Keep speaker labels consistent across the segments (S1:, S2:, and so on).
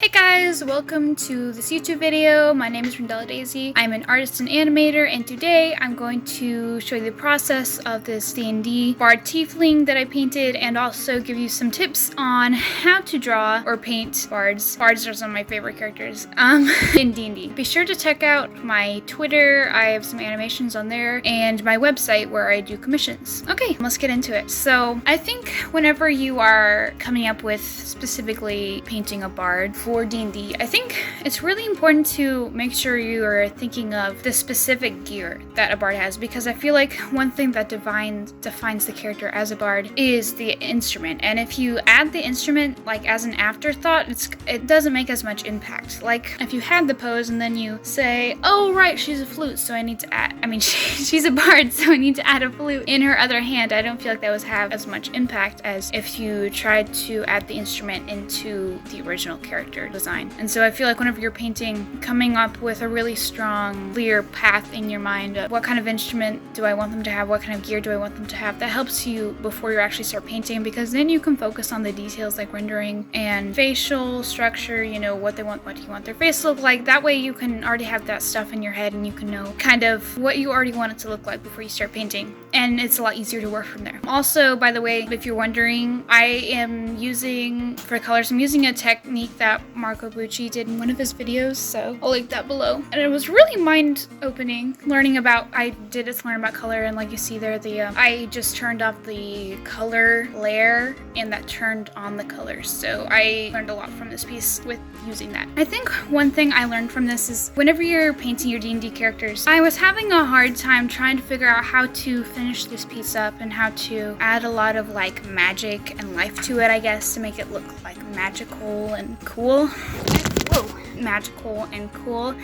S1: Hey guys, welcome to this YouTube video. My name is Rindella Daisy. I'm an artist and animator, and today I'm going to show you the process of this D&D Bard Tiefling that I painted, and also give you some tips on how to draw or paint bards. Bards are some of my favorite characters in D&D. Be sure to check out my Twitter. I have some animations on there, and my website where I do commissions. Okay, let's get into it. So I think whenever you are coming up with specifically painting a bard for D&D, I think it's really important to make sure you are thinking of the specific gear that a bard has, because I feel like one thing that defines the character as a bard is the instrument. And if you add the instrument like as an afterthought, it doesn't make as much impact. Like if you had the pose and then you say, oh right, she's a flute, so I need to add, she's a bard, so I need to add a flute in her other hand, I don't feel like that would have as much impact as if you tried to add the instrument into the original character design. And so I feel like whenever you're painting, coming up with a really strong, clear path in your mind of what kind of instrument do I want them to have, what kind of gear do I want them to have, that helps you before you actually start painting, because then you can focus on the details like rendering and facial structure, you know, what you want their face to look like. That way you can already have that stuff in your head and you can know kind of what you already want it to look like before you start painting. And it's a lot easier to work from there. Also, by the way, if you're wondering, I am using, for colors, I'm using a technique that Marco Bucci did in one of his videos, so I'll link that below. And it was really mind-opening I did it to learn about color, and like you see there, I just turned off the color layer and that turned on the colors. So I learned a lot from this piece with using that. I think one thing I learned from this is whenever you're painting your D&D characters, I was having a hard time trying to figure out how to finish this piece up and how to add a lot of like magic and life to it, I guess, to make it look like magical and cool. Magical and cool.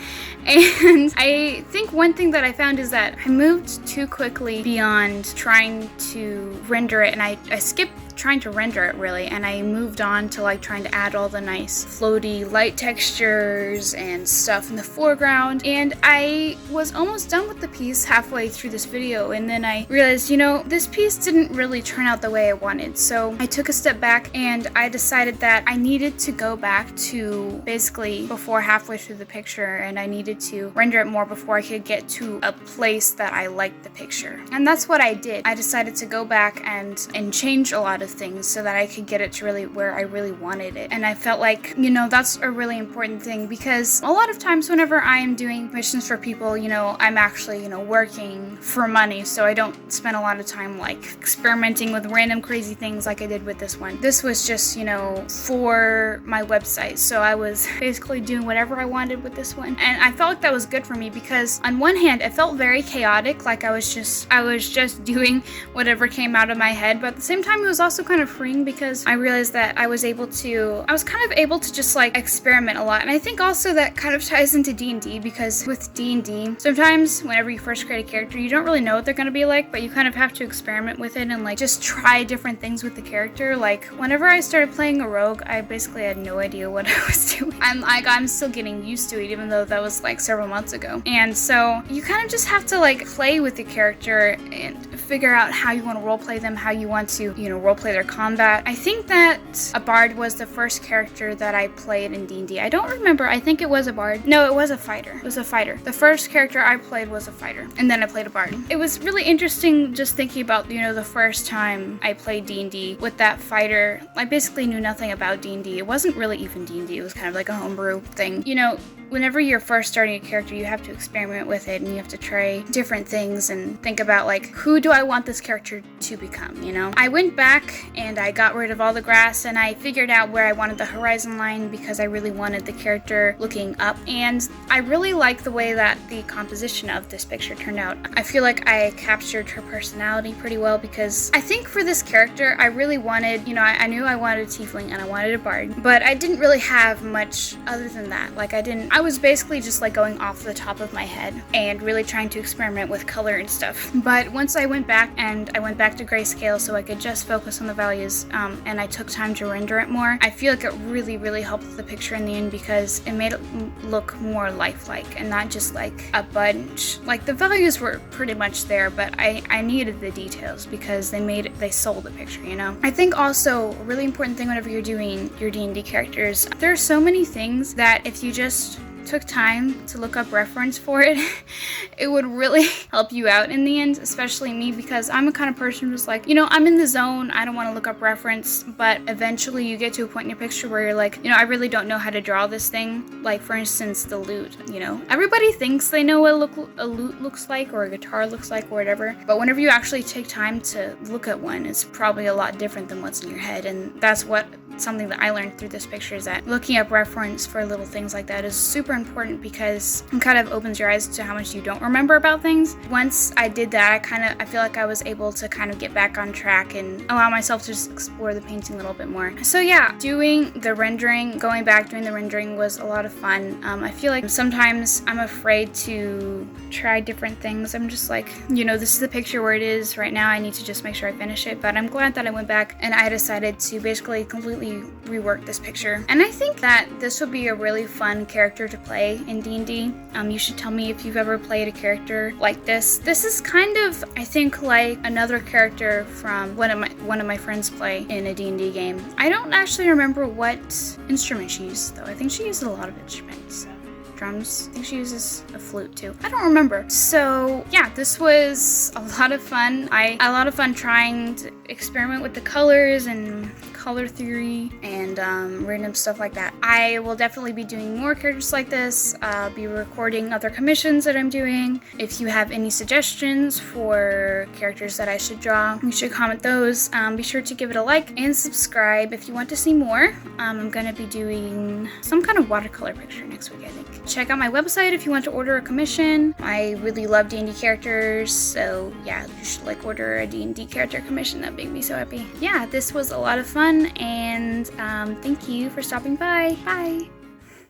S1: And I think one thing that I found is that I moved too quickly beyond trying to render it, and I skipped trying to render it really, and I moved on to like trying to add all the nice floaty light textures and stuff in the foreground, and I was almost done with the piece halfway through this video, and then I realized, you know, this piece didn't really turn out the way I wanted. So I took a step back and I decided that I needed to go back to basically before halfway through the picture, and I needed to render it more before I could get to a place that I liked the picture. And that's what I did. I decided to go back and change a lot of things so that I could get it to really where I really wanted it. And I felt like, you know, that's a really important thing, because a lot of times whenever I am doing missions for people, you know, I'm actually, you know, working for money, so I don't spend a lot of time like experimenting with random crazy things like I did with this one. This was just, you know, for my website, so I was basically doing whatever I wanted with this one. And I felt like that was good for me, because on one hand it felt very chaotic, like I was just doing whatever came out of my head, but at the same time it was also kind of freeing, because I realized that I was kind of able to just like experiment a lot. And I think also that kind of ties into D&D, because with D&D, sometimes whenever you first create a character, you don't really know what they're going to be like, but you kind of have to experiment with it and like just try different things with the character. Like whenever I started playing a rogue, I basically had no idea what I was doing. I'm still getting used to it, even though that was like several months ago. And so you kind of just have to like play with the character and figure out how you want to roleplay them, how you want to, you know, roleplay their combat. I think that a bard was the first character that I played in D&D. I don't remember. I think it was a bard. No, it was a fighter. It was a fighter. The first character I played was a fighter, and then I played a bard. It was really interesting just thinking about, you know, the first time I played D&D with that fighter. I basically knew nothing about D&D. It wasn't really even D&D. It was kind of like a homebrew thing. You know, whenever you're first starting a character, you have to experiment with it and you have to try different things and think about like, who do I want this character to become, you know? I went back and I got rid of all the grass and I figured out where I wanted the horizon line, because I really wanted the character looking up, and I really like the way that the composition of this picture turned out. I feel like I captured her personality pretty well, because I think for this character I really wanted, you know, I knew I wanted a tiefling and I wanted a bard, but I didn't really have much other than that. Like I was basically just like going off the top of my head and really trying to experiment with color and stuff. But once I went back to grayscale so I could just focus on the values, and I took time to render it more, I feel like it really helped the picture in the end because it made it look more lifelike and not just like a bunch. Like the values were pretty much there, but I needed the details because they sold the picture, you know? I think also a really important thing whenever you're doing your D&D characters, there are so many things that if you just took time to look up reference for it, it would really help you out in the end, especially me, because I'm a kind of person who's like, you know, I'm in the zone, I don't want to look up reference, but eventually you get to a point in your picture where you're like, you know, I really don't know how to draw this thing. Like, for instance, the lute, you know, everybody thinks they know what a lute looks like or a guitar looks like or whatever, but whenever you actually take time to look at one, it's probably a lot different than what's in your head. And that's something that I learned through this picture, is that looking up reference for little things like that is super important because it kind of opens your eyes to how much you don't remember about things. Once I did that, I feel like I was able to kind of get back on track and allow myself to just explore the painting a little bit more. So yeah, going back doing the rendering was a lot of fun. I feel like sometimes I'm afraid to try different things. I'm just like, you know, this is the picture where it is right now. I need to just make sure I finish it. But I'm glad that I went back and I decided to basically completely rework this picture. And I think that this would be a really fun character to play in D&D. You should tell me if you've ever played a character like this. This is kind of, I think, like another character from one of my friends play in a D&D game. I don't actually remember what instrument she used though. I think she uses a lot of instruments. Drums. I think she uses a flute too. I don't remember. So yeah, this was a lot of fun. I had a lot of fun trying to experiment with the colors and color theory and random stuff like that. I will definitely be doing more characters like this. I'll be recording other commissions that I'm doing. If you have any suggestions for characters that I should draw, you should comment those. Be sure to give it a like and subscribe if you want to see more. I'm gonna be doing some kind of watercolor picture next week, I think. Check out my website if you want to order a commission. I really love D&D characters, so yeah, you should order a D&D character commission. That'd make me so happy. Yeah, this was a lot of fun, and thank you for stopping by. Bye!